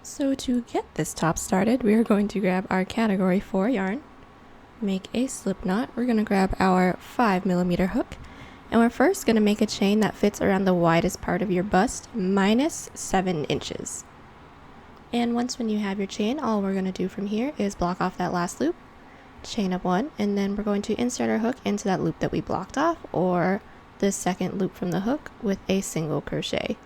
So to get this top started, we are going to grab our category 4 yarn, make a slip knot. We're going to grab our 5mm hook, and we're first going to make a chain that fits around the widest part of your bust minus 7 inches. And when you have your chain, all we're going to do from here is block off that last loop, chain up 1, and then we're going to insert our hook into that loop that we blocked off, or the second loop from the hook, with a single crochet.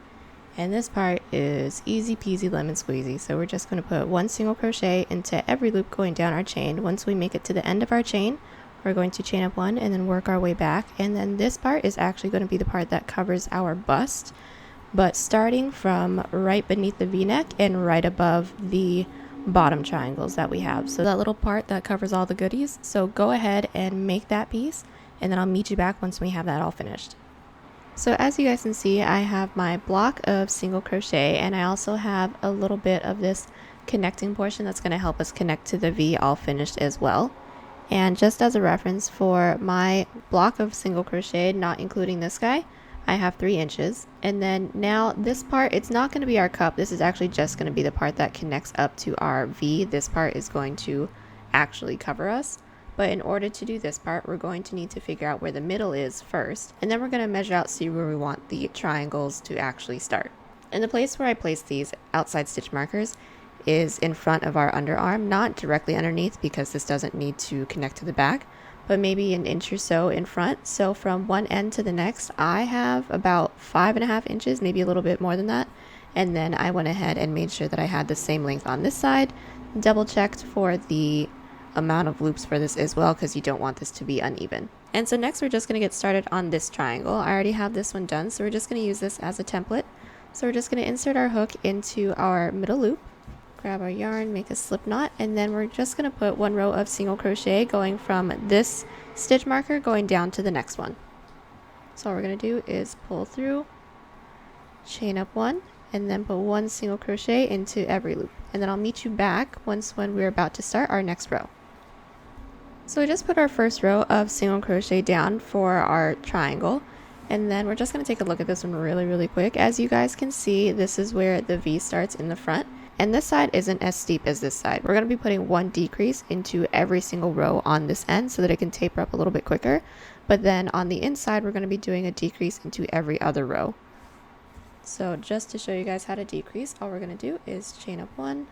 And this part is easy peasy lemon squeezy. So we're just going to put 1 single crochet into every loop going down our chain. Once we make it to the end of our chain, we're going to chain up 1 and then work our way back. And then this part is actually going to be the part that covers our bust, but starting from right beneath the V-neck and right above the bottom triangles that we have. So that little part that covers all the goodies. So go ahead and make that piece, and then I'll meet you back once we have that all finished. So as you guys can see, I have my block of single crochet, and I also have a little bit of this connecting portion that's going to help us connect to the V all finished as well. And just as a reference, for my block of single crochet, not including this guy, I have 3 inches. And then now this part, it's not going to be our cup. This is actually just going to be the part that connects up to our V. This part is going to actually cover us. But in order to do this part, we're going to need to figure out where the middle is first, and then we're going to measure out, see where we want the triangles to actually start. And the place where I place these outside stitch markers is in front of our underarm, not directly underneath because this doesn't need to connect to the back, but maybe an inch or so in front. So from one end to the next, I have about 5.5 inches, maybe a little bit more than that. And then I went ahead and made sure that I had the same length on this side, double checked for the amount of loops for this as well, because you don't want this to be uneven. And so next we're just going to get started on this triangle. I already have this one done, so we're just going to use this as a template. So we're just going to insert our hook into our middle loop, grab our yarn, make a slip knot, and then we're just going to put 1 row of single crochet going from this stitch marker going down to the next one. So all we're going to do is pull through, chain up 1, and then put 1 single crochet into every loop. And then I'll meet you back when we're about to start our next row. So we just put our first row of single crochet down for our triangle, and then we're just going to take a look at this one really quick. As you guys can see, this is where the V starts in the front, and this side isn't as steep as this side. We're going to be putting 1 decrease into every single row on this end so that it can taper up a little bit quicker, but then on the inside we're going to be doing a decrease into every other row. So just to show you guys how to decrease, all we're going to do is chain up 1,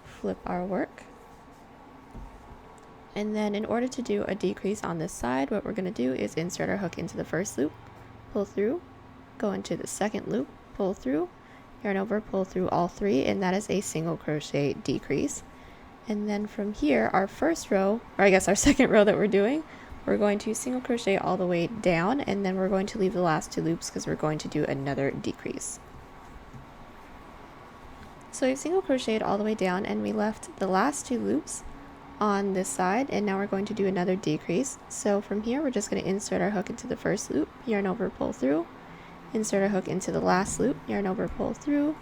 flip our work, and then in order to do a decrease on this side, what we're going to do is insert our hook into the first loop, pull through, go into the second loop, pull through, yarn over, pull through all 3, and that is a single crochet decrease. And then from here, our first row, or I guess our second row that we're doing, we're going to single crochet all the way down, and then we're going to leave the last 2 loops because we're going to do another decrease. So we've single crocheted all the way down, and we left the last 2 loops on this side, and now we're going to do another decrease. So from here we're just going to insert our hook into the first loop, yarn over, pull through, insert our hook into the last loop, yarn over, pull through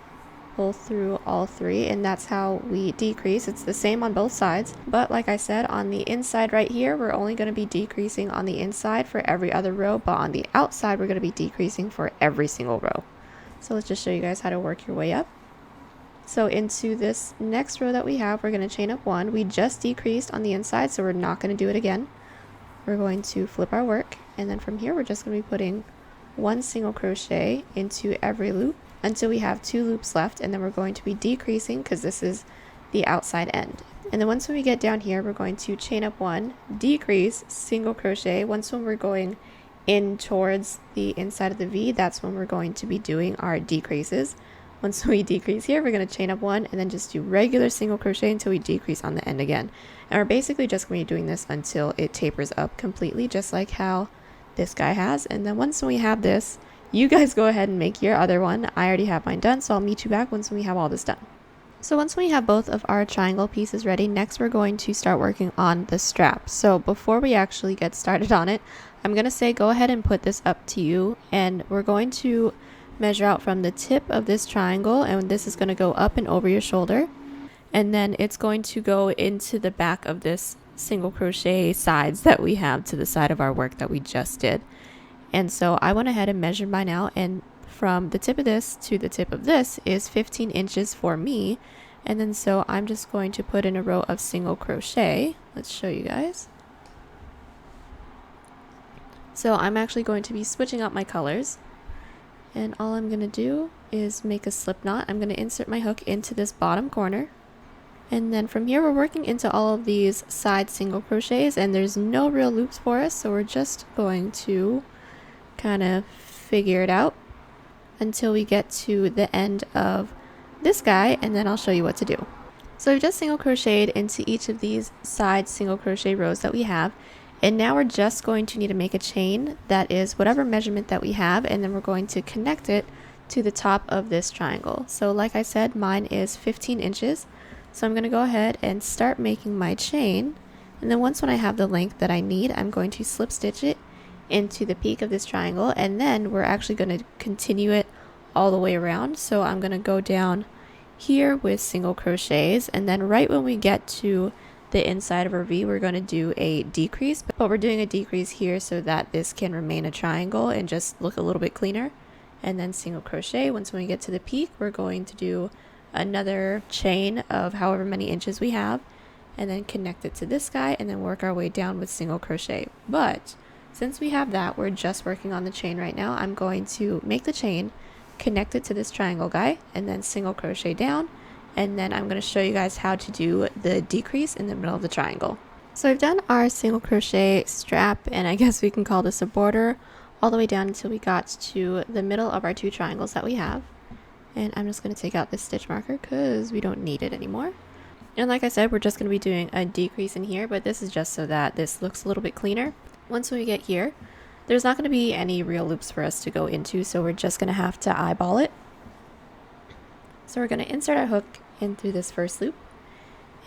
all 3, and that's how we decrease. It's the same on both sides, but like I said, on the inside right here we're only going to be decreasing on the inside for every other row, but on the outside we're going to be decreasing for every single row. So let's just show you guys how to work your way up. So into this next row that we have, we're going to chain up 1. We just decreased on the inside, so we're not going to do it again. We're going to flip our work, and then from here we're just going to be putting 1 single crochet into every loop until we have 2 loops left, and then we're going to be decreasing because this is the outside end. And then once we get down here, we're going to chain up 1, decrease, single crochet. Once when we're going in towards the inside of the V, that's when we're going to be doing our decreases. Once we decrease here, we're going to chain up 1 and then just do regular single crochet until we decrease on the end again. And we're basically just going to be doing this until it tapers up completely, just like how this guy has. And then once we have this, you guys go ahead and make your other one. I already have mine done, so I'll meet you back once we have all this done. So once we have both of our triangle pieces ready, next we're going to start working on the strap. So before we actually get started on it, I'm going to say go ahead and put this up to you, and we're going to measure out from the tip of this triangle, and this is going to go up and over your shoulder, and then it's going to go into the back of this single crochet sides that we have to the side of our work that we just did. And so I went ahead and measured mine out, and from the tip of this to the tip of this is 15 inches for me. And then so I'm just going to put in a row of single crochet. Let's show you guys. So I'm actually going to be switching out my colors. And all I'm going to do is make a slip knot. I'm going to insert my hook into this bottom corner. And then from here we're working into all of these side single crochets, and there's no real loops for us, so we're just going to kind of figure it out until we get to the end of this guy, and then I'll show you what to do. So we've just single crocheted into each of these side single crochet rows that we have, and now we're just going to need to make a chain that is whatever measurement that we have, and then we're going to connect it to the top of this triangle. So like I said, mine is 15 inches. So I'm going to go ahead and start making my chain, and then when I have the length that I need, I'm going to slip stitch it into the peak of this triangle, and then we're actually going to continue it all the way around. So I'm going to go down here with single crochets, and then right when we get to the inside of our V, we're going to do a decrease, but we're doing a decrease here so that this can remain a triangle and just look a little bit cleaner. And then single crochet. Once when we get to the peak, we're going to do another chain of however many inches we have, and then connect it to this guy, and then work our way down with single crochet. But since we have that, we're just working on the chain right now. I'm going to make the chain, connect it to this triangle guy, and then single crochet down, and then I'm going to show you guys how to do the decrease in the middle of the triangle. So we've done our single crochet strap, and I guess we can call this a border, all the way down until we got to the middle of our two triangles that we have. And I'm just going to take out this stitch marker because we don't need it anymore. And like I said, we're just going to be doing a decrease in here, but this is just so that this looks a little bit cleaner. Once we get here, there's not going to be any real loops for us to go into, so we're just going to have to eyeball it. So we're going to insert our hook in through this first loop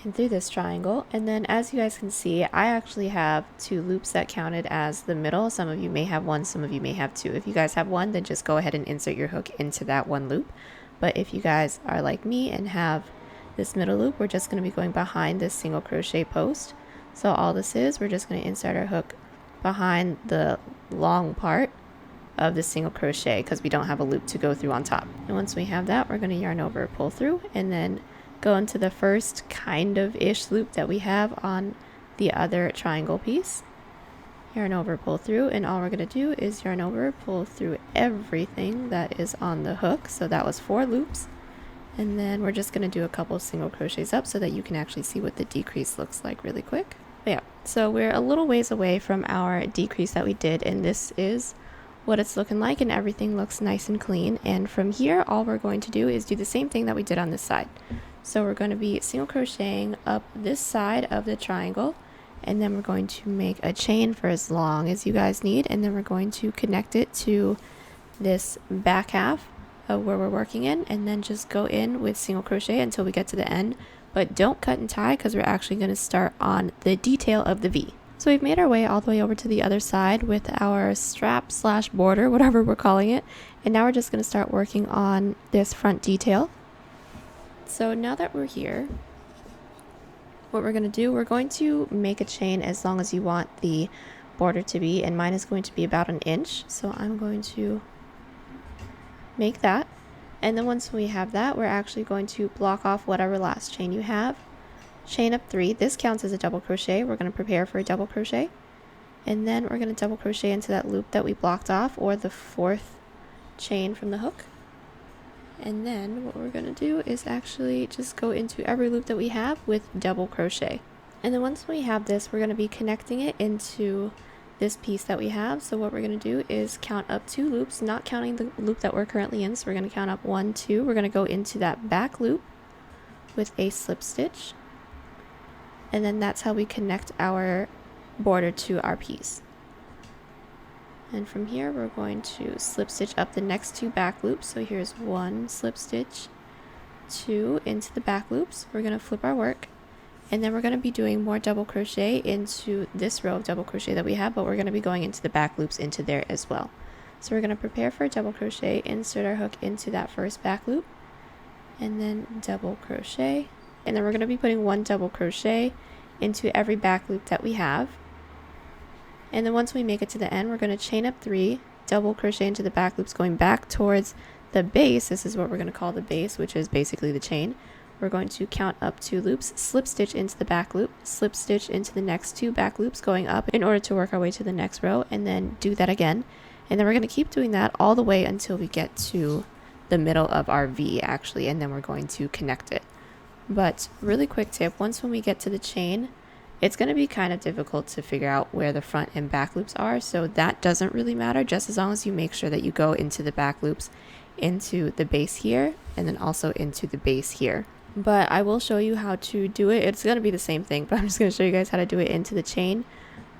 and through this triangle, and then as you guys can see, I actually have two loops that counted as the middle. Some of you may have one, some of you may have two. If you guys have one, then just go ahead and insert your hook into that one loop. But if you guys are like me and have this middle loop, we're just going to be going behind this single crochet post. So all this is, we're just going to insert our hook behind the long part of the single crochet because we don't have a loop to go through on top. And once we have that, we're going to yarn over, pull through, and then go into the first kind of ish loop that we have on the other triangle piece. Yarn over, pull through, and all we're going to do is yarn over, pull through everything that is on the hook. So that was 4 loops, and then we're just going to do a couple of single crochets up so that you can actually see what the decrease looks like really quick. But yeah, so we're a little ways away from our decrease that we did, and this is what it's looking like, and everything looks nice and clean. And from here, all we're going to do is do the same thing that we did on this side. So we're going to be single crocheting up this side of the triangle, and then we're going to make a chain for as long as you guys need, and then we're going to connect it to this back half of where we're working in, and then just go in with single crochet until we get to the end. But don't cut and tie because we're actually going to start on the detail of the V. So we've made our way all the way over to the other side with our strap slash border, whatever we're calling it, and now we're just going to start working on this front detail. So now that we're here, what we're going to do, we're going to make a chain as long as you want the border to be, and mine is going to be about 1 inch. So I'm going to make that, and then once we have that, we're actually going to block off whatever last chain you have, chain up 3. This counts as a double crochet. We're going to prepare for a double crochet, and then we're going to double crochet into that loop that we blocked off, or the 4th chain from the hook. And then what we're going to do is actually just go into every loop that we have with double crochet. And then once we have this, we're going to be connecting it into this piece that we have. So what we're going to do is count up 2 loops, not counting the loop that we're currently in. So we're going to count up 1, 2. We're going to go into that back loop with a slip stitch. And then that's how we connect our border to our piece. And from here, we're going to slip stitch up the next 2 back loops. So here's 1 slip stitch, 2 into the back loops. We're going to flip our work, and then we're going to be doing more double crochet into this row of double crochet that we have, but we're going to be going into the back loops into there as well. So we're going to prepare for a double crochet, insert our hook into that first back loop, and then double crochet. And then we're going to be putting 1 double crochet into every back loop that we have. And then once we make it to the end, we're going to chain up 3, double crochet into the back loops going back towards the base. This is what we're going to call the base, which is basically the chain. We're going to count up 2 loops, slip stitch into the back loop, slip stitch into the next 2 back loops going up in order to work our way to the next row, and then do that again. And then we're going to keep doing that all the way until we get to the middle of our V actually, and then we're going to connect it. But really quick tip, once when we get to the chain, it's going to be kind of difficult to figure out where the front and back loops are, so that doesn't really matter, just as long as you make sure that you go into the back loops, into the base here, and then also into the base here. But I will show you how to do it. It's going to be the same thing, but I'm just going to show you guys how to do it into the chain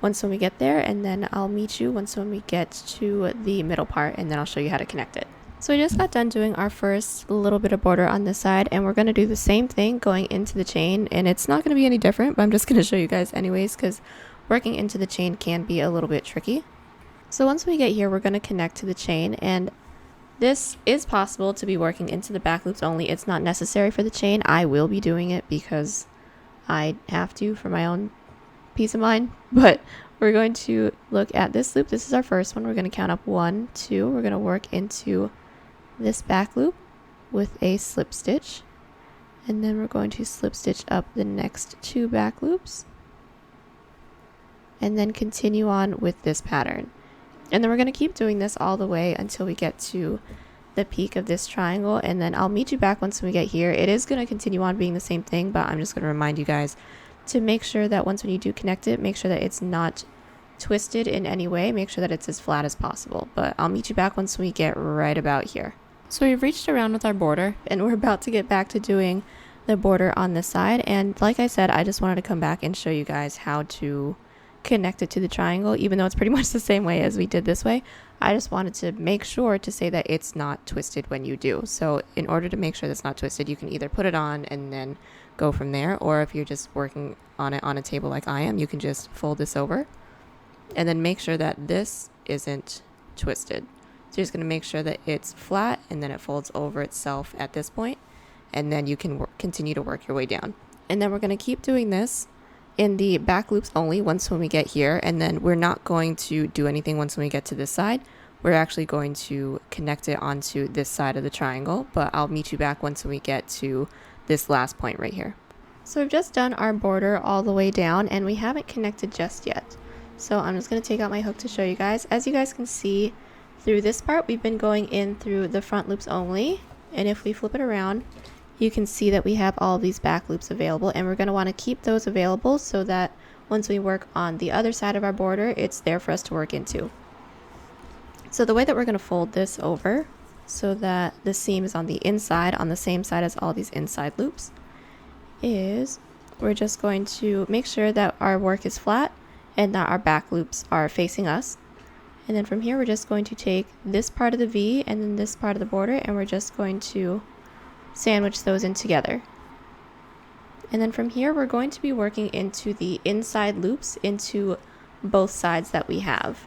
once when we get there, and then I'll meet you once when we get to the middle part, and then I'll show you how to connect it. So we just got done doing our first little bit of border on this side, and we're going to do the same thing going into the chain, and it's not going to be any different, but I'm just going to show you guys anyways because working into the chain can be a little bit tricky. So once we get here, we're going to connect to the chain, and this is possible to be working into the back loops only. It's not necessary for the chain. I will be doing it because I have to for my own peace of mind. But we're going to look at this loop. This is our first one. We're going to count up 1, 2. We're going to work into this back loop with a slip stitch. And then we're going to slip stitch up the next 2 back loops. And then continue on with this pattern. And then we're going to keep doing this all the way until we get to the peak of this triangle, and then I'll meet you back once we get here. It is going to continue on being the same thing, but I'm just going to remind you guys to make sure that once when you do connect it, make sure that it's not twisted in any way. Make sure that it's as flat as possible. But I'll meet you back once we get right about here. So we've reached around with our border, and we're about to get back to doing the border on this side. And like I said, I just wanted to come back and show you guys how to connect it to the triangle, even though it's pretty much the same way as we did this way. I just wanted to make sure to say that it's not twisted when you do. So in order to make sure that's not twisted, you can either put it on and then go from there, or if you're just working on it on a table like I am, you can just fold this over and then make sure that this isn't twisted. So you're just going to make sure that it's flat, and then it folds over itself at this point, and then you can continue to work your way down. And then we're going to keep doing this in the back loops only once when we get here, and then we're not going to do anything once when we get to this side. We're actually going to connect it onto this side of the triangle, but I'll meet you back once when we get to this last point right here. So we've just done our border all the way down, and we haven't connected just yet. So I'm just going to take out my hook to show you guys. As you guys can see, through this part we've been going in through the front loops only, and if we flip it around, you can see that we have all of these back loops available, and we're going to want to keep those available so that once we work on the other side of our border, it's there for us to work into. So the way that we're going to fold this over so that the seam is on the inside, on the same side as all these inside loops, is we're just going to make sure that our work is flat and that our back loops are facing us. And then from here, we're just going to take this part of the V and then this part of the border, and we're just going to sandwich those in together. And then from here, we're going to be working into the inside loops into both sides that we have.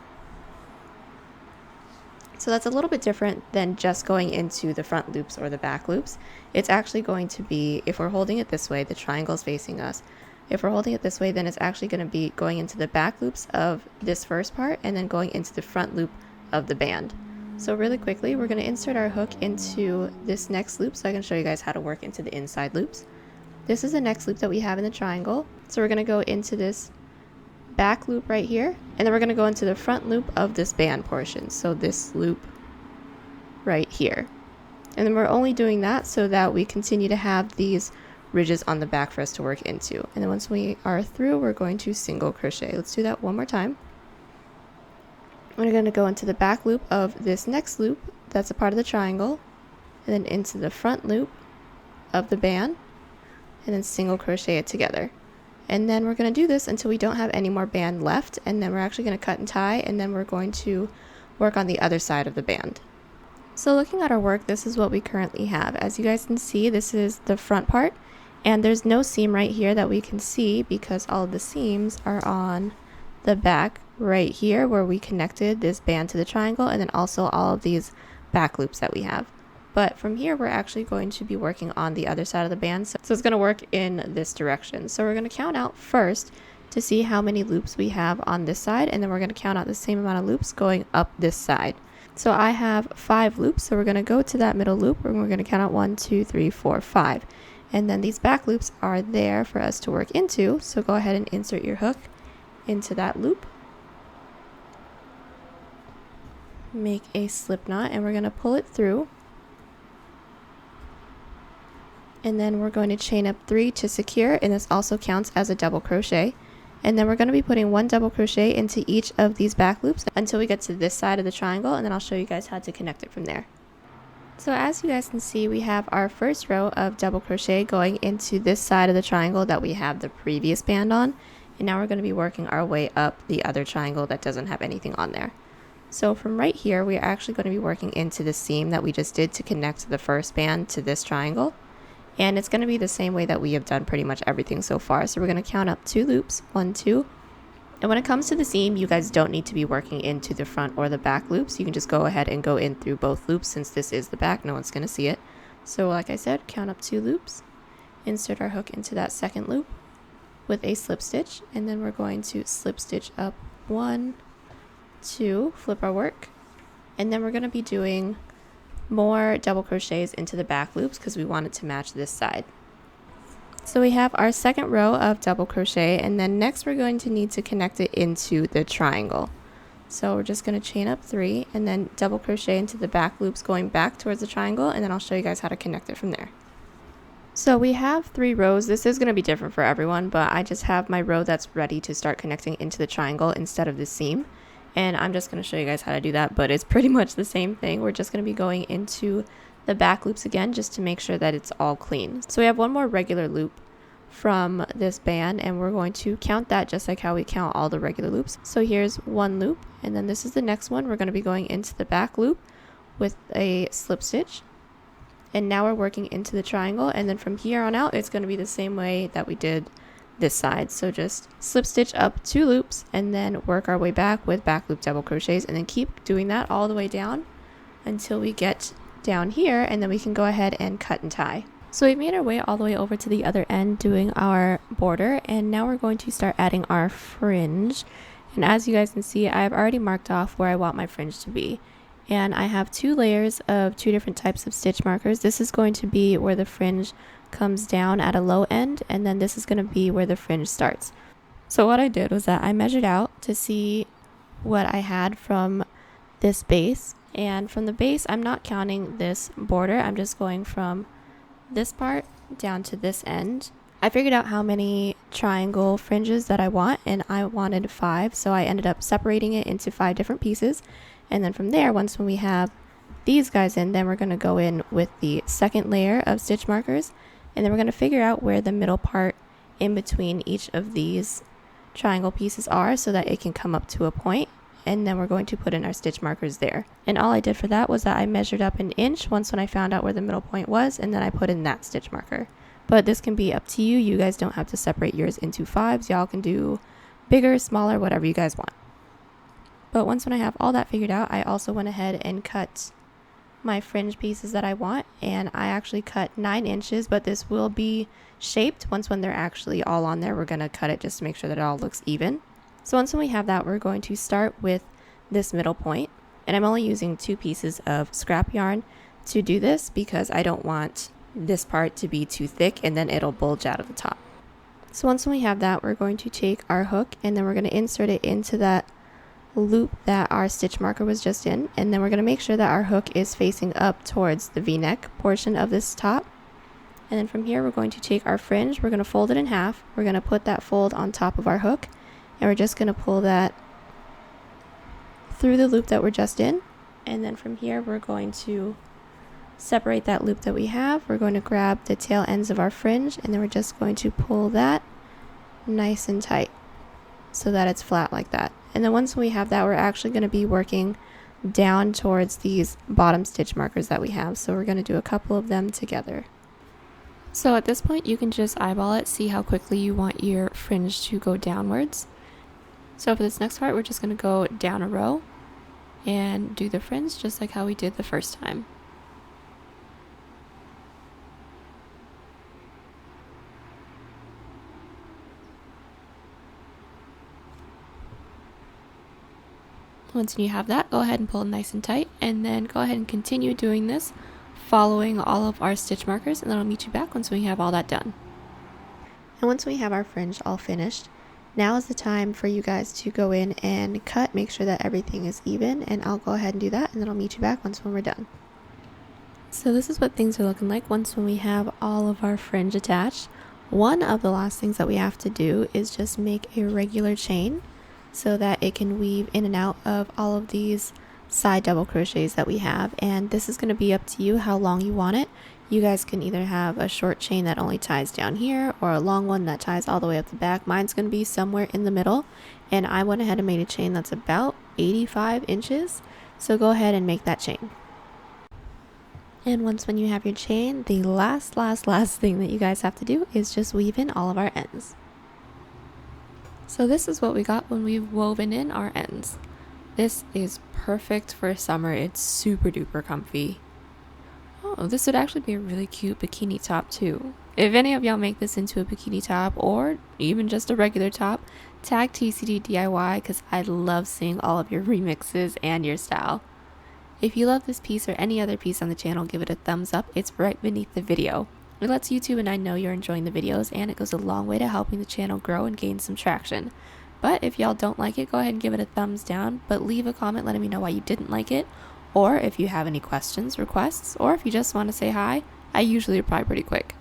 So that's a little bit different than just going into the front loops or the back loops. It's actually going to be, if we're holding it this way, the triangle is facing us. If we're holding it this way, then it's actually going to be going into the back loops of this first part and then going into the front loop of the band. So really quickly, we're going to insert our hook into this next loop so I can show you guys how to work into the inside loops. This is the next loop that we have in the triangle. So we're going to go into this back loop right here, and then we're going to go into the front loop of this band portion. So this loop right here. And then we're only doing that so that we continue to have these ridges on the back for us to work into. And then once we are through, we're going to single crochet. Let's do that one more time. We're going to go into the back loop of this next loop that's a part of the triangle, and then into the front loop of the band, and then single crochet it together. And then we're going to do this until we don't have any more band left, and then we're actually going to cut and tie, and then we're going to work on the other side of the band. So looking at our work, this is what we currently have. As you guys can see, this is the front part, and there's no seam right here that we can see because all of the seams are on the back right here where we connected this band to the triangle, and then also all of these back loops that we have. But from here, we're actually going to be working on the other side of the band, so it's going to work in this direction. So we're going to count out first to see how many loops we have on this side, and then we're going to count out the same amount of loops going up this side. So I have 5 loops, so we're going to go to that middle loop and we're going to count out 1, 2, 3, 4, 5. And then these back loops are there for us to work into, so go ahead and insert your hook into that loop. Make a slip knot and we're going to pull it through. And then we're going to chain up 3 to secure, and this also counts as a double crochet. And then we're going to be putting 1 double crochet into each of these back loops until we get to this side of the triangle, and then I'll show you guys how to connect it from there. So as you guys can see, we have our first row of double crochet going into this side of the triangle that we have the previous band on, and now we're going to be working our way up the other triangle that doesn't have anything on there. So from right here, we are actually going to be working into the seam that we just did to connect the first band to this triangle. And it's going to be the same way that we have done pretty much everything so far. So we're going to count up 2 loops, 1, 2. And when it comes to the seam, you guys don't need to be working into the front or the back loops. You can just go ahead and go in through both loops since this is the back. No one's going to see it. So like I said, count up 2 loops, insert our hook into that second loop with a slip stitch. And then we're going to slip stitch up 1, 2, flip our work. And then we're going to be doing more double crochets into the back loops because we want it to match this side. So we have our second row of double crochet, and then next we're going to need to connect it into the triangle. So we're just going to chain up 3 and then double crochet into the back loops going back towards the triangle, and then I'll show you guys how to connect it from there. So we have 3 rows. This is going to be different for everyone, but I just have my row that's ready to start connecting into the triangle instead of the seam. And I'm just going to show you guys how to do that, but it's pretty much the same thing. We're just going to be going into the back loops again just to make sure that it's all clean. So we have one more regular loop from this band, and we're going to count that just like how we count all the regular loops. So here's 1 loop, and then this is the next one. We're going to be going into the back loop with a slip stitch. And now we're working into the triangle, and then from here on out, it's going to be the same way that we did this side. So just slip stitch up 2 loops and then work our way back with back loop double crochets, and then keep doing that all the way down until we get down here, and then we can go ahead and cut and tie. So we've made our way all the way over to the other end doing our border, and now we're going to start adding our fringe. And as you guys can see, I've already marked off where I want my fringe to be, and I have 2 layers of 2 different types of stitch markers. This is going to be where the fringe comes down at a low end, and then this is going to be where the fringe starts. So what I did was that I measured out to see what I had from this base, and from the base I'm not counting this border. I'm just going from this part down to this end. I figured out how many triangle fringes that I want, and I wanted 5, so I ended up separating it into 5 different pieces. And then from there, once when we have these guys in, then we're going to go in with the second layer of stitch markers, and then we're going to figure out where the middle part in between each of these triangle pieces are so that it can come up to a point, and then we're going to put in our stitch markers there. And all I did for that was that I measured up 1 inch once when I found out where the middle point was, and then I put in that stitch marker. But this can be up to you. You guys don't have to separate yours into 5s. Y'all can do bigger, smaller, whatever you guys want. But once when I have all that figured out, I also went ahead and cut my fringe pieces that I want, and I actually cut 9 inches, but this will be shaped once when they're actually all on there. We're going to cut it just to make sure that it all looks even. So once when we have that, we're going to start with this middle point, and I'm only using 2 pieces of scrap yarn to do this because I don't want this part to be too thick and then it'll bulge out of the top. So once when we have that, we're going to take our hook and then we're going to insert it into that loop that our stitch marker was just in, and then we're going to make sure that our hook is facing up towards the V-neck portion of this top. And then from here we're going to take our fringe, we're going to fold it in half, we're going to put that fold on top of our hook, and we're just going to pull that through the loop that we're just in. And then from here we're going to separate that loop that we have. We're going to grab the tail ends of our fringe, and then we're just going to pull that nice and tight so that it's flat like that. And then once we have that, we're actually going to be working down towards these bottom stitch markers that we have. So we're going to do a couple of them together. So at this point, you can just eyeball it, see how quickly you want your fringe to go downwards. So for this next part, we're just going to go down a row and do the fringe just like how we did the first time. Once you have that, go ahead and pull it nice and tight, and then go ahead and continue doing this, following all of our stitch markers, and then I'll meet you back once we have all that done. And once we have our fringe all finished, now is the time for you guys to go in and cut, make sure that everything is even, and I'll go ahead and do that, and then I'll meet you back once when we're done. So this is what things are looking like once when we have all of our fringe attached. One of the last things that we have to do is just make a regular chain so that it can weave in and out of all of these side double crochets that we have, and this is going to be up to you how long you want it. You guys can either have a short chain that only ties down here or a long one that ties all the way up the back. Mine's going to be somewhere in the middle, and I went ahead and made a chain that's about 85 inches, so go ahead and make that chain. And once when you have your chain, the last thing that you guys have to do is just weave in all of our ends. So this is what we got when we've woven in our ends. This is perfect for summer. It's super duper comfy. Oh, this would actually be a really cute bikini top too. If any of y'all make this into a bikini top or even just a regular top, tag TCDDIY because I love seeing all of your remixes and your style. If you love this piece or any other piece on the channel, give it a thumbs up. It's right beneath the video. It lets YouTube and I know you're enjoying the videos, and it goes a long way to helping the channel grow and gain some traction. But if y'all don't like it, go ahead and give it a thumbs down, but leave a comment letting me know why you didn't like it, or if you have any questions, requests, or if you just want to say hi. I usually reply pretty quick.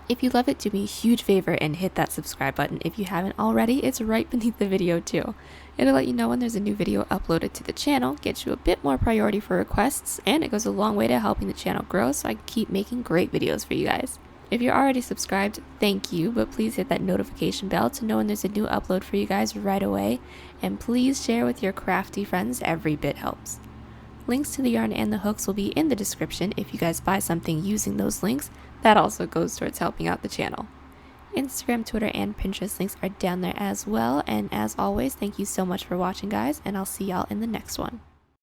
If you love it, do me a huge favor and hit that subscribe button. If you haven't already, it's right beneath the video too. It'll let you know when there's a new video uploaded to the channel, gets you a bit more priority for requests, and it goes a long way to helping the channel grow so I can keep making great videos for you guys. If you're already subscribed, thank you, but please hit that notification bell to know when there's a new upload for you guys right away, and please share with your crafty friends. Every bit helps. Links to the yarn and the hooks will be in the description if you guys buy something using those links. That also goes towards helping out the channel. Instagram, Twitter, and Pinterest links are down there as well, and as always, thank you so much for watching, guys, and I'll see y'all in the next one.